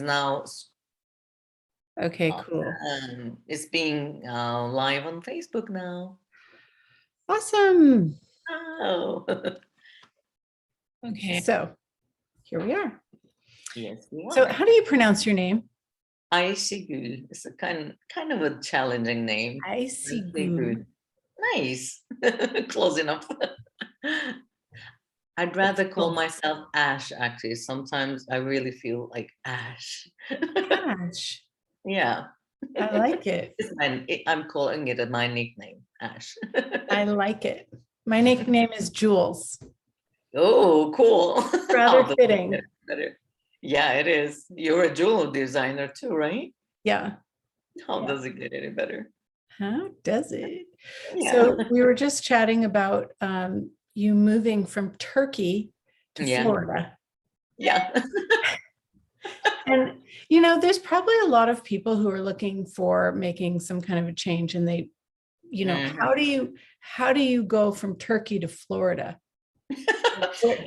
now Okay, cool. it's being live on Facebook now. Awesome. Oh, Okay, so here we are. yes, we So are. how do you pronounce your name? Aysegul. It's a kind of a challenging name. Aysegul. Aysegul. Nice. Close enough. I'd rather call Cool. myself Ash, actually. Sometimes I really feel like Ash. Ash. Yeah. I like it. I'm calling it my nickname, Ash. I like it. My nickname is Jules. Oh, cool. How Rather does it get fitting. better? Yeah, it is. You're a jewel designer too, right? Yeah. How Yeah. does it get any better? How does it? Yeah. So we were just chatting about you moving from Turkey to Yeah. Florida. Yeah. And, there's probably a lot of people who are looking for making some kind of a change and they, Mhm. how do you go from Turkey to Florida?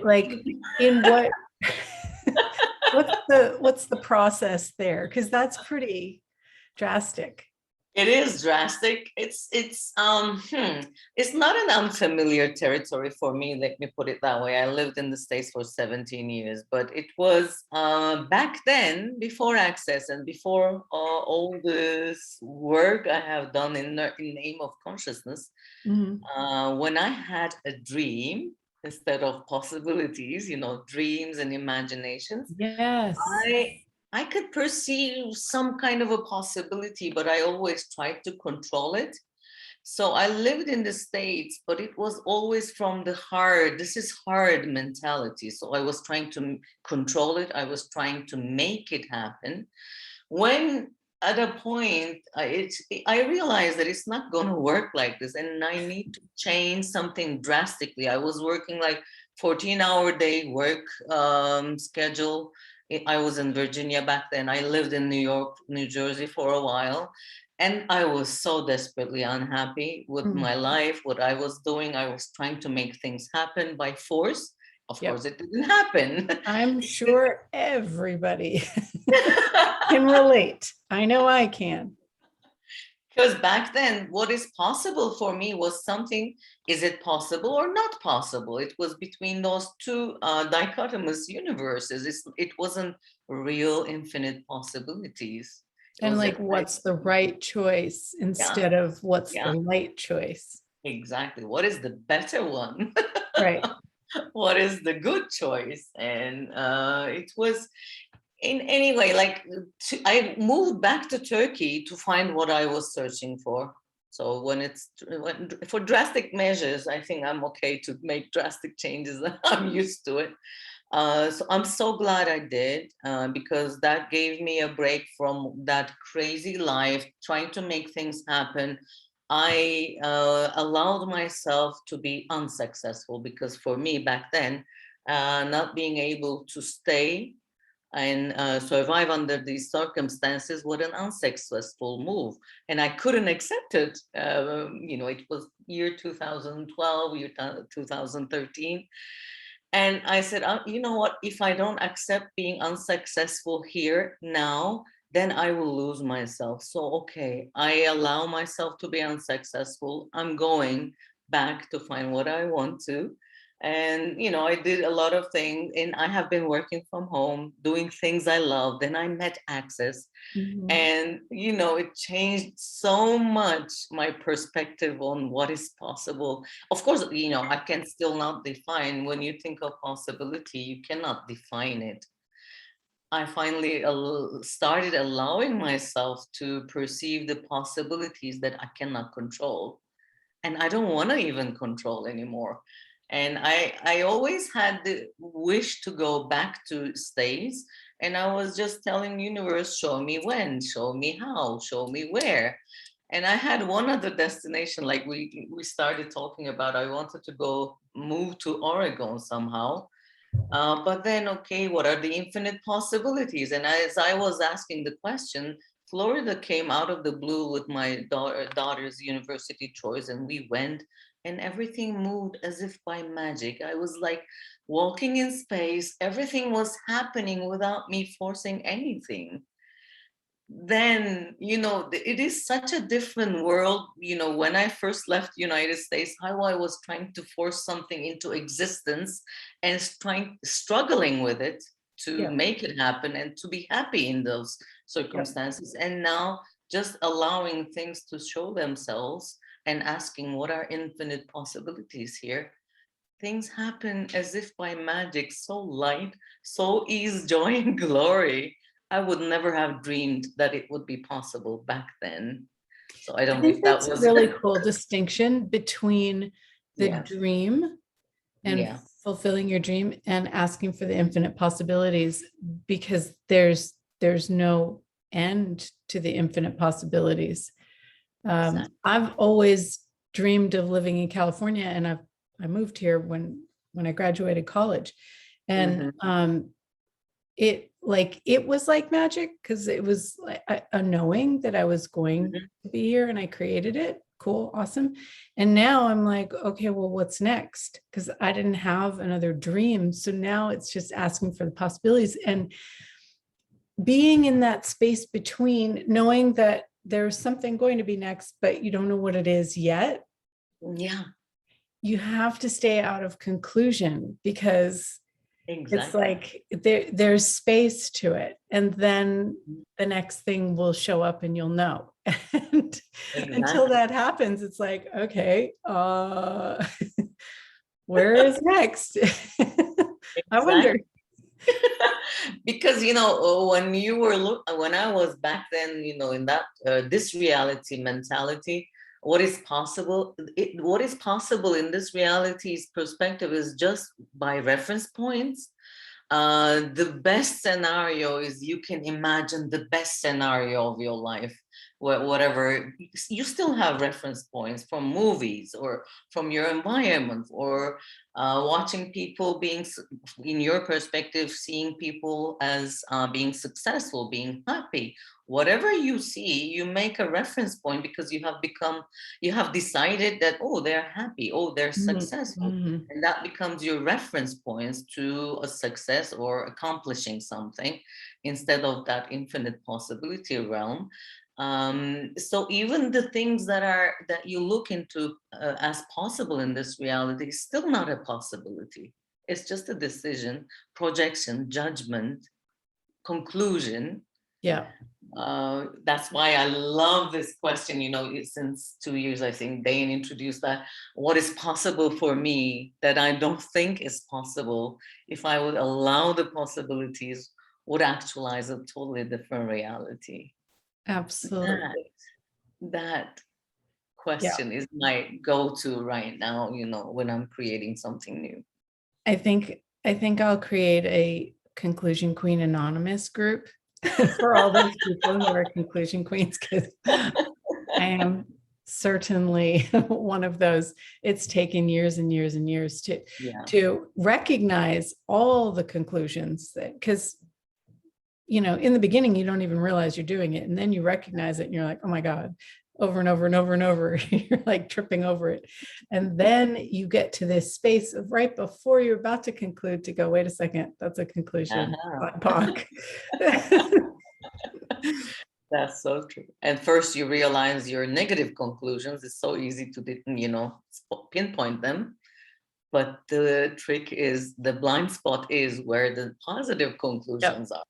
Like in what, what's the process there? Because that's pretty drastic. It is drastic. It's not an unfamiliar territory for me, let me put it that way. I lived in the States for 17 years, but it was back then, before access and before all this work I have done in name of consciousness, Mhm. when I had a dream instead of possibilities, dreams and imaginations, Yes. I could perceive some kind of a possibility, but I always tried to control it. So I lived in the States, but it was always from the hard, this is hard mentality. So I was trying to control it. I was trying to make it happen. When at a point, I realized that it's not going to work like this and I need to change something drastically. I was working like 14-hour day work schedule. I was in Virginia back then. I lived in New York, New Jersey for a while. And I was so desperately unhappy with Mm. my life, what I was doing. I was trying to make things happen by force. Of course, Yep. it didn't happen. I'm sure everybody can relate. I know I can. Because back then, what is possible for me was something, is it possible or not possible? It was between those two dichotomous universes. It wasn't real infinite possibilities. It And was like, just like, what's the right choice yeah, instead of what's the yeah, right choice? exactly. What is the better one? Right. What is the good choice? And it was, in any way, like I moved back to Turkey to find what I was searching for. So for drastic measures, I think I'm okay to make drastic changes. I'm used to it. So I'm so glad I did, because that gave me a break from that crazy life, trying to make things happen. I allowed myself to be unsuccessful because for me back then, not being able to stay and survive under these circumstances was an unsuccessful move. And I couldn't accept it. It was year 2012, year 2013. And I said, you know what? If I don't accept being unsuccessful here now, then I will lose myself. So, okay, I allow myself to be unsuccessful. I'm going back to find what I want to. And, I did a lot of things and I have been working from home, doing things I love. Then I met Access Mhm. and, it changed so much my perspective on what is possible. Of course, I can still not define. When you think of possibility, you cannot define it. I finally started allowing myself to perceive the possibilities that I cannot control. And I don't want to even control anymore. And I always had the wish to go back to States. And I was just telling universe, show me when, show me how, show me where. And I had one other destination, like we started talking about. I wanted to go move to Oregon somehow. But then, okay, what are the infinite possibilities? And as I was asking the question, Florida came out of the blue with my daughter's university choice, and we went. and everything moved as if by magic. I was like walking in space. Everything was happening without me forcing anything. Then, it is such a different world. When I first left the United States, how I was trying to force something into existence and struggling with it to Yeah. make it happen and to be happy in those Yeah. circumstances. And now just allowing things to show themselves and asking what are infinite possibilities here. Things happen as if by magic, so light, so ease, joy, and glory. I would never have dreamed that it would be possible back then. So I I don't know think if that that's a was, really cool distinction between the yeah, dream and yeah, fulfilling your dream and asking for the infinite possibilities, because there's no end to the infinite possibilities. exactly. I've always dreamed of living in California, and I moved here when I graduated college, and Mhm, it was like magic, because it was like a knowing that I was going mhm. to be here, and I created it. Cool, awesome. And now I'm like, okay, well, what's next? Because I didn't have another dream. So now it's just asking for the possibilities and being in that space between knowing that there's something going to be next, but you don't know what it is yet. Yeah, You have to stay out of conclusion, because it's exactly. like there's space to it, and then the next thing will show up and you'll know. And until Exactly. that happens, it's like, okay, where is next? I wonder. Exactly. Because when I was back then, in that this reality mentality, what is possible in this reality's perspective is just by reference points. The best scenario is you can imagine the best scenario of your life, whatever. You still have reference points from movies or from your environment, or watching people in your perspective, seeing people as being successful, being happy. Whatever you see, you make a reference point because you have decided that, oh, they're happy, oh, they're successful, Mhm. and that becomes your reference points to a success or accomplishing something, instead of that infinite possibility realm. So even the things that you look into as possible in this reality is still not a possibility. It's just a decision, projection, judgment, conclusion. Yeah, That's why I love this question. Since 2 years, I think Dane introduced that. What is possible for me that I don't think is possible, if I would allow the possibilities, would actualize a totally different reality. That, absolutely. that Yeah. question is my go-to right now, when I'm creating something new. I think I'll create a Conclusion Queen Anonymous group for all those people who are conclusion queens, because I am certainly one of those. It's taken years and years and years to Yeah. to recognize all the conclusions, that because in the beginning you don't even realize you're doing it, and then you recognize it and you're like, oh my God, over and over and over and over. You're like tripping over it, and then you get to this space of right before you're about to conclude to go, wait a second, that's a conclusion. Uh-huh. Pock. That's so true. And first you realize your negative conclusions. It's so easy to, pinpoint them. But the trick is, the blind spot is where the positive Yep. conclusions are.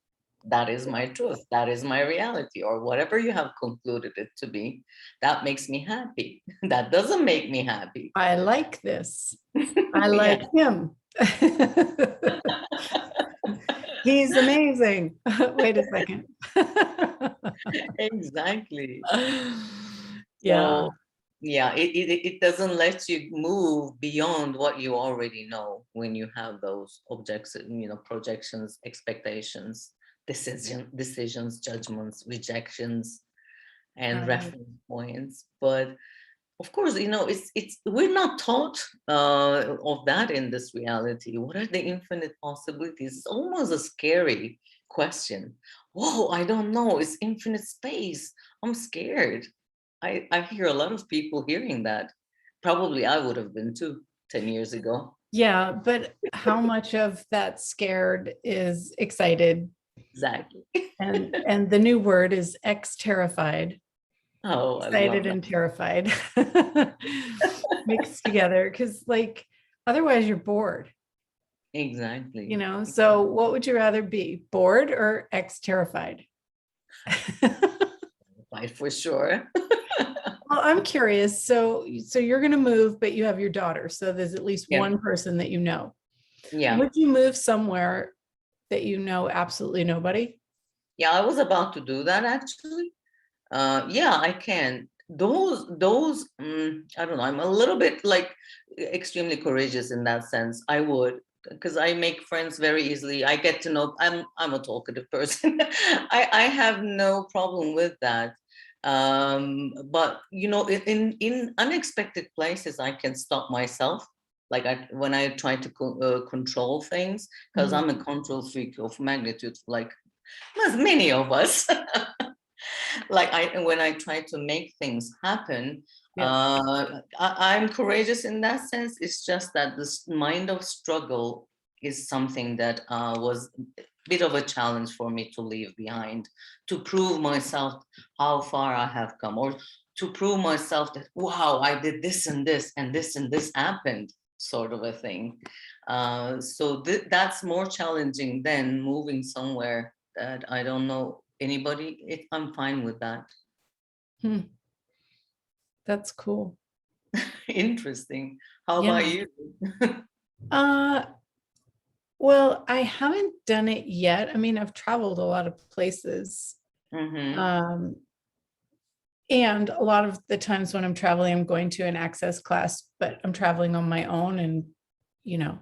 That is my truth. That is my reality, or whatever you have concluded it to be. That makes me happy. That doesn't make me happy. I like this. I Yeah, like him. He's amazing. Wait a second. exactly. Yeah. So yeah, it doesn't let you move beyond what you already know when you have those objects, projections, expectations, decisions, judgments, rejections, and Right. reference points. But of course, it's we're not taught of that in this reality. What are the infinite possibilities? It's almost a scary question. Whoa, I don't know. It's infinite space. I'm scared. I hear a lot of people hearing that. Probably I would have been too 10 years ago. Yeah, but how much of that scared is excited? Exactly. And the new word is terrified, Oh, I excited love that. and terrified mixed together. Because like otherwise you're bored, Exactly. So what would you rather be, bored or terrified? Right, for sure. Well, I'm curious. So you're going to move, but you have your daughter. So there's at least Yeah. one person that you know. Yeah. Would you move somewhere that you know absolutely nobody? Yeah, I was about to do that actually. Yeah, I can. I don't know. I'm a little bit like extremely courageous in that sense. I would, because I make friends very easily. I get to know. I'm a talkative person. I have no problem with that. But in unexpected places, I can stop myself. Like when I try to control things, because Mhm. I'm a control freak of magnitude, like as many of us. Like when I try to make things happen, Yeah. I'm courageous in that sense. It's just that this mind of struggle is something that was a bit of a challenge for me to leave behind, to prove myself how far I have come, or to prove myself that wow, I did this and this and this and this happened, sort of a thing. So that's more challenging than moving somewhere that I don't know anybody. I'm fine with that. Hmm. That's cool. Interesting. How about Yeah. you? Uh, well, I haven't done it yet. I mean, I've traveled a lot of places. Mm-hmm. Um, and a lot of the times when I'm traveling, I'm going to an access class, but I'm traveling on my own and, you know,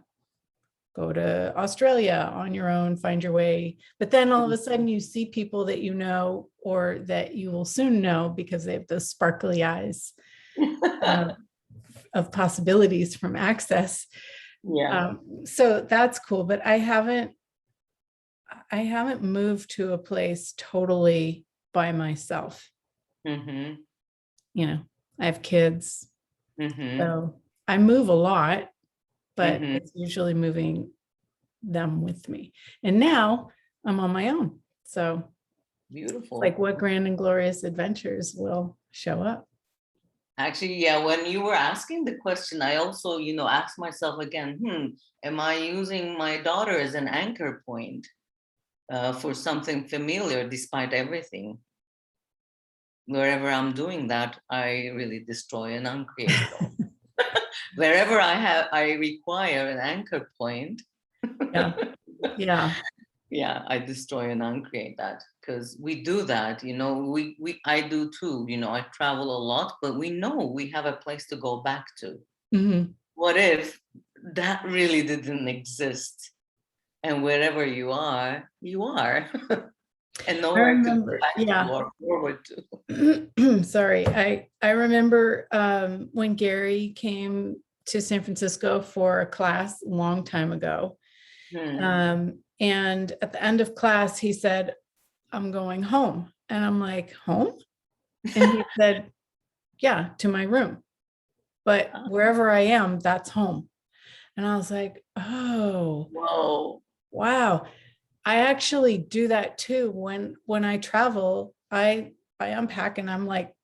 go to Australia on your own, find your way. But then all of a sudden you see people that you know or that you will soon know because they have those sparkly eyes uh, of possibilities from access. Yeah. So that's cool. But I haven't moved to a place totally by myself. Mm-hmm. I have kids, Mm-hmm. so I move a lot, but Mm-hmm. it's usually moving them with me. And now I'm on my own. So it's like Beautiful. what grand and glorious adventures will show up. Actually, yeah, when you were asking the question, I also, asked myself again, am I using my daughter as an anchor point for something familiar despite everything? Wherever I'm doing that, I really destroy and uncreate. Wherever I require an anchor point, Yeah. Yeah. yeah, I destroy and uncreate that, because we do that. I do too. I travel a lot, but we know we have a place to go back to. Mhm. What if that really didn't exist? And wherever you are, and I nowhere to go remember, back to yeah. or forward to. Sorry. I remember when Gary came to San Francisco for a class a long time ago. Hmm. And at the end of class, he said, I'm going home. And I'm like, home? And he said, yeah, to my room. But wherever I am, that's home. And I was like, oh, Whoa. wow. I actually do that too. When I travel, I unpack and I'm like,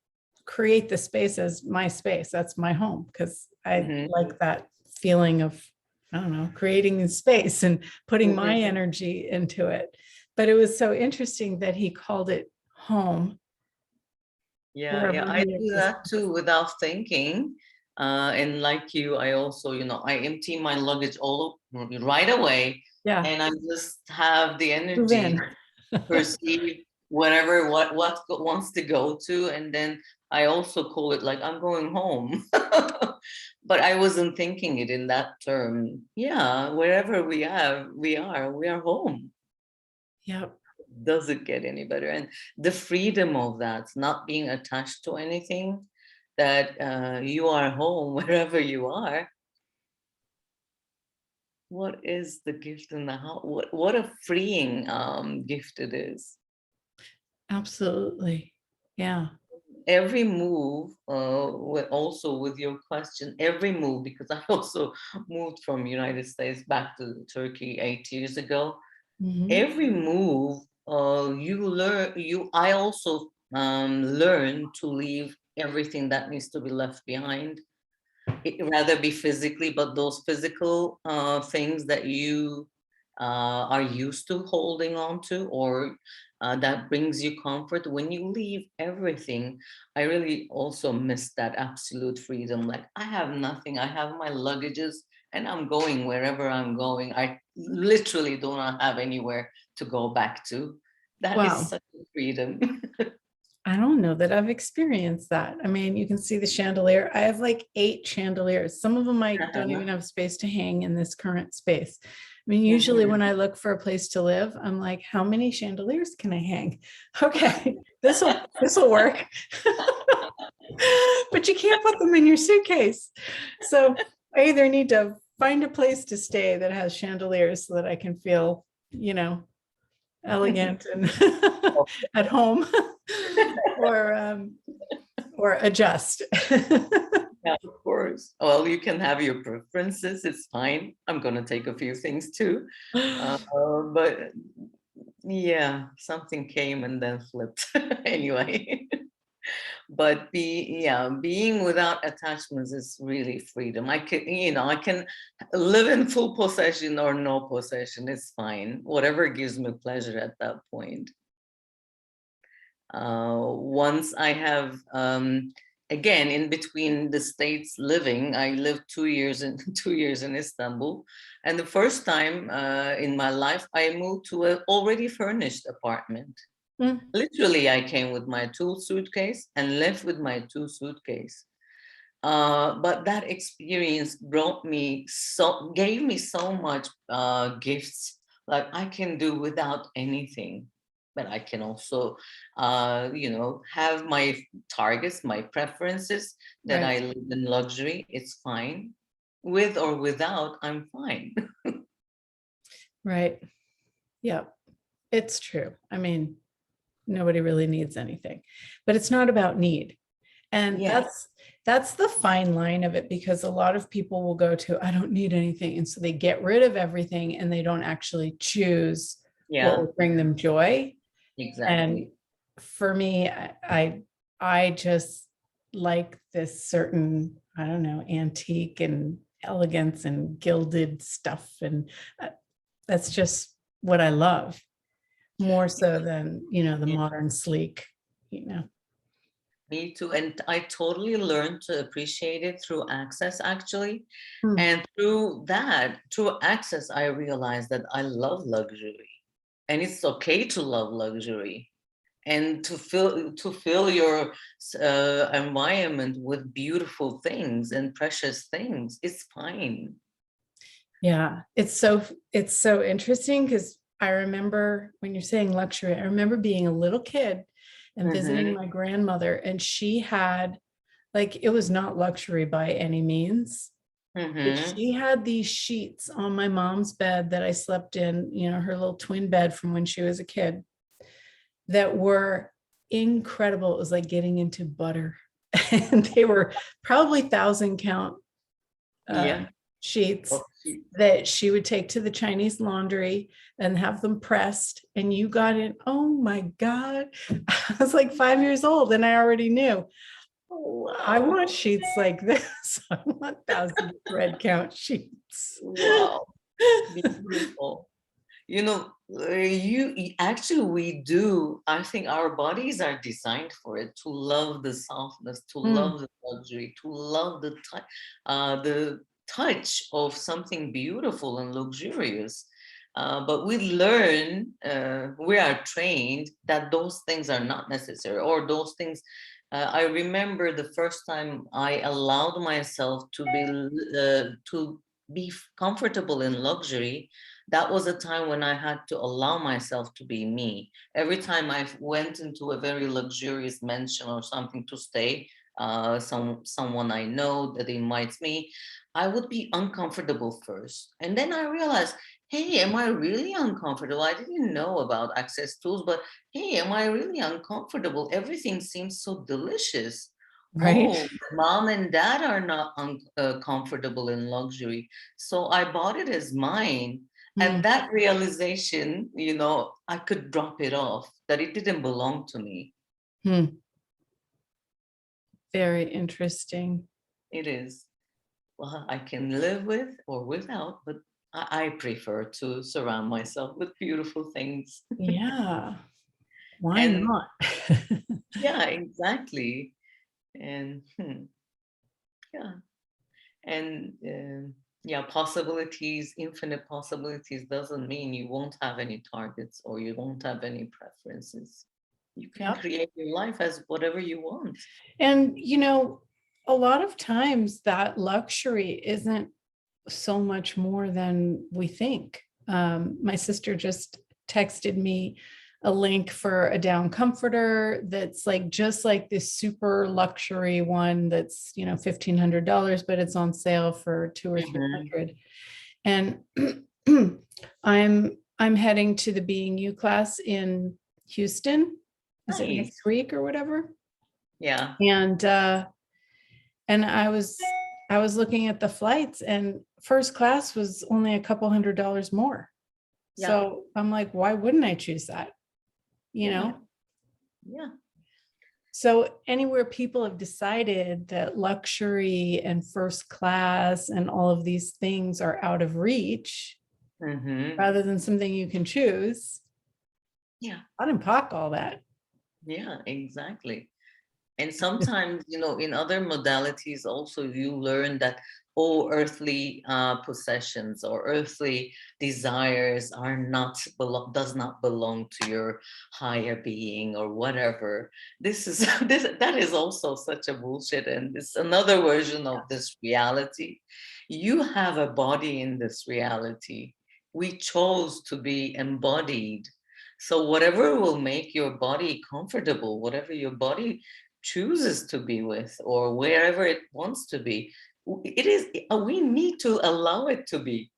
create the space as my space. That's my home because I Mhm. like that feeling of, I don't know, creating the space and putting my Mhm. energy into it. But it was so interesting that he called it home Yeah, yeah, wherever I he do exists. that too without thinking. And like you, I also, I empty my luggage all right away, Yeah, and I just have the move energy in. to perceive whatever wants to go to, and then I also call it like I'm going home. But I wasn't thinking it in that term. Yeah, wherever we are home. Yep. Does it get any better? And the freedom of that, not being attached to anything, that you are home wherever you are. What is the gift in the house? What a freeing gift it is. Absolutely. Yeah. every move, also with your question, every move, because I also moved from United States back to Turkey 8 years ago. Mhm. Every move, I also learn to leave everything that needs to be left behind. Rather be physically, but those physical things that you are used to holding on to, or that brings you comfort, when you leave everything, I really also miss that absolute freedom. Like, I have nothing, I have my luggages, and I'm going wherever I'm going. I literally do not have anywhere to go back to. That is Wow. such a freedom. I don't know that I've experienced that. I mean, you can see the chandelier. I have like 8 chandeliers. Some of them I don't even have space to hang in this current space. I mean, usually when Mhm. I look for a place to live, I'm like, how many chandeliers can I hang? Okay, this will work. But you can't put them in your suitcase. So I either need to find a place to stay that has chandeliers so that I can feel, elegant and at home, or or adjust. Yeah, of course. Well, you can have your preferences. It's fine. I'm gonna take a few things too. But yeah, something came and then flipped anyway. But being without attachments is really freedom. I can live in full possession or no possession. It's fine. Whatever gives me pleasure at that point. Once I have, again, in between the states living, I lived 2 years in 2 years in Istanbul, and the first time in my life, I moved to an already furnished apartment. Mm, Literally, I came with my tool suitcase and left with my two suitcase. But that experience gave me so much gifts. Like, I can do without anything, but I can also, have my targets, my preferences, that right, I live in luxury. It's fine. With or without, I'm fine. right. Yeah, it's true. I mean, nobody really needs anything, but it's not about need. And Yeah, that's the fine line of it, because a lot of people will go to, I don't need anything. And so they get rid of everything and they don't actually choose what yeah, will bring them joy. And exactly. for me, I just like this certain, I don't know, antique and elegance and gilded stuff. And uh, that's just what I love, more so than, the Yeah, modern sleek, you know. me too. And I totally learned to appreciate it through access, actually. Hmm. And through access, I realized that I love luxury, and it's okay to love luxury, and to fill your environment with beautiful things and precious things. It's fine. Yeah, it's so interesting, because I remember when you're saying luxury, I remember being a little kid and visiting Hmm. my grandmother, and she had, like, it was not luxury by any means, but Hmm. she had these sheets on my mom's bed that I slept in, her little twin bed from when she was a kid, that were incredible. It was like getting into butter. And they were probably 1,000 count uh, Yeah. sheets Oh, that she would take to the Chinese laundry and have them pressed. And you got in, oh my God. I was like 5 years old and I already knew, I wow. want sheets like this. I want 1,000 thread count sheets. Wow. Beautiful. Actually, we do. I think our bodies are designed for it, to love the softness, to Mm, love the luxury, to love the touch of something beautiful and luxurious. But we are trained that those things are not necessary, or those things. I remember the first time I allowed myself to be comfortable in luxury. That was a time when I had to allow myself to be me. Every time I went into a very luxurious mansion or something to stay, someone I know that invites me, I would be uncomfortable first. And then I realized hey, am I really uncomfortable? I didn't know about access tools, but hey, am I really uncomfortable? Everything seems so delicious. Right. Oh, mom and dad are not comfortable in luxury. So I bought it as mine. Hmm. And that realization, I could drop it off, that it didn't belong to me. Hmm. Very interesting. It is. Well, I can live with or without, but I prefer to surround myself with beautiful things. Yeah. Why And not? yeah, exactly. And yeah, and yeah, possibilities, infinite possibilities doesn't mean you won't have any targets or you won't have any preferences. You can Yep. create your life as whatever you want. And, a lot of times that luxury isn't so much more than we think. My sister just texted me a link for a down comforter that's like just like this super luxury one that's $1,500, but it's on sale for two or three Mhm. hundred. And I'm heading to the Being You class in Houston. Is it Nice. next week or whatever? Yeah. And I was looking at the flights, and first class was only a couple $100 more. Yeah. So I'm like, why wouldn't I choose that? You Yeah. know? Yeah. So anywhere people have decided that luxury and first class and all of these things are out of reach Hmm. rather than something you can choose, Yeah. I didn't unpack all that. Yeah, exactly. And sometimes, in other modalities also you learn that all earthly possessions or earthly desires are not does not belong to your higher being or whatever. This is that is also such a bullshit, and it's another version of this reality. You have a body in this reality. We chose to be embodied. So whatever will make your body comfortable, whatever your body chooses to be with or wherever it wants to be, it is we need to allow it to be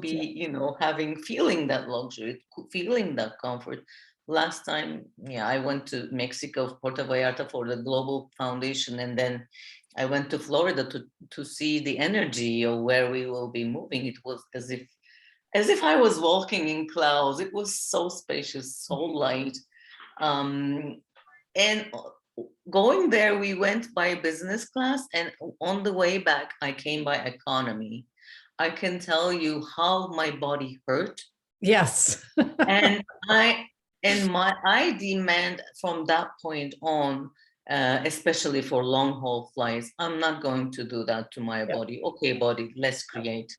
Yeah. having feeling that luxury, feeling that comfort. Last time, yeah, I went to Mexico, Puerto Vallarta, for the Global Foundation, and then I went to Florida to see the energy of where we will be moving. It was as if I was walking in clouds. It was so spacious, so light. And going there, we went by business class, and on the way back, I came by economy. I can tell you how my body hurt, Yes. and I demand from that point on, especially for long haul flights, I'm not going to do that to my Yep. body. Okay, body, let's create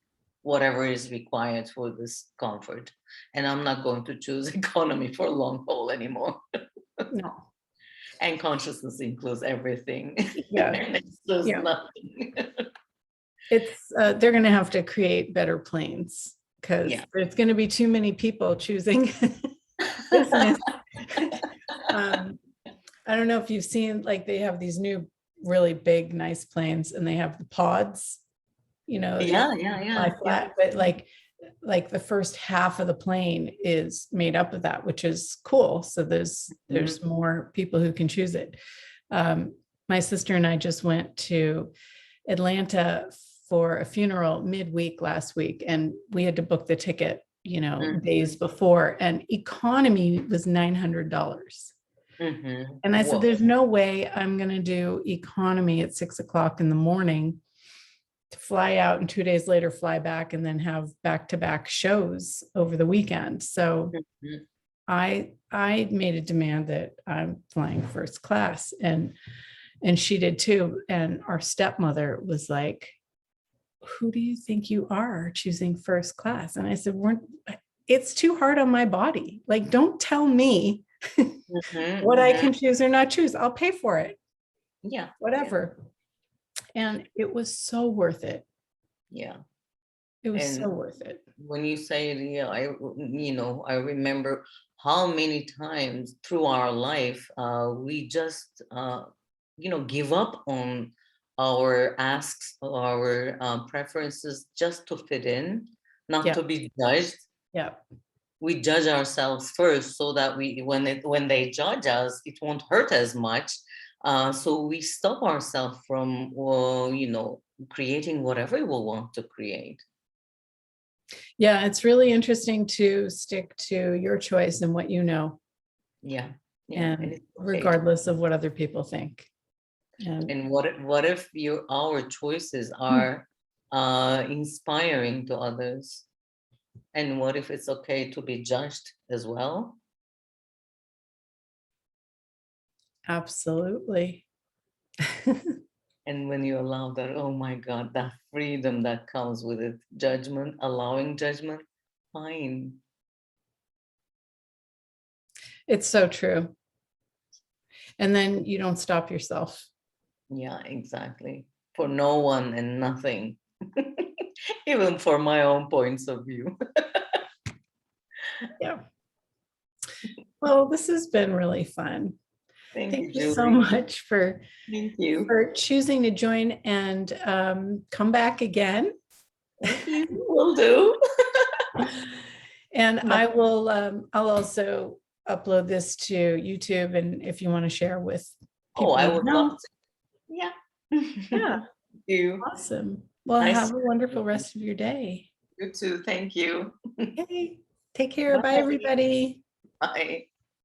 whatever is required for this comfort, and I'm not going to choose economy for long haul anymore. No. And consciousness includes everything. Yeah. And it's just Yeah. nothing. It's they're going to have to create better planes because Yeah. there's going to be too many people choosing business. um, I don't know if you've seen, like, they have these new really big nice planes and they have the pods, you Yeah, yeah, fly yeah, yeah. flat, but like the first half of the plane is made up of that, which is cool. So Mhm. there's more people who can choose it. My sister and I just went to Atlanta for a funeral midweek last week, and we had to book the ticket, days Mhm. before, and economy was $900. Mhm. And I said, Whoa. there's no way I'm going to do economy at 6 o'clock in the morning to fly out and 2 days later fly back and then have back-to-back shows over the weekend. So Mhm. I made a demand that I'm flying first class, and she did too. And our stepmother was like, who do you think you are choosing first class? And I said, it's too hard on my body. Like, don't tell me Mhm. what I Mhm. can choose or not choose. I'll pay for it, Yeah, yeah, whatever. And it was so worth it. yeah. It was so And worth it. when you say it, yeah, I remember how many times through our life we just give up on our asks, our preferences, just to fit in, not Yeah. to be judged. Yeah. We judge ourselves first so that when they judge us, it won't hurt as much. So we stop ourselves from, creating whatever we want to create. Yeah, it's really interesting to stick to your choice and what you know, Yeah. And and it's okay. regardless of what other people think. And what if our choices are inspiring to others? And what if it's okay to be judged as well? Absolutely. And when you allow that, oh my God, that freedom that comes with it, judgment, allowing judgment, fine. It's so true. And then you don't stop yourself. Yeah, exactly. For no one and nothing, even for my own points of view. Yeah. Well, this has been really fun. Thank you, Thank you so Julie. much for Thank you. choosing to join and come back again. Thank you. Will do. And I'll also upload this to YouTube, and if you want to share with Oh, people I you would love know. to. Yeah. Yeah, Thank you. awesome. Well, Nice. have a wonderful rest of your day. You too. Thank you. Okay, take care. Bye, Bye. everybody. Bye.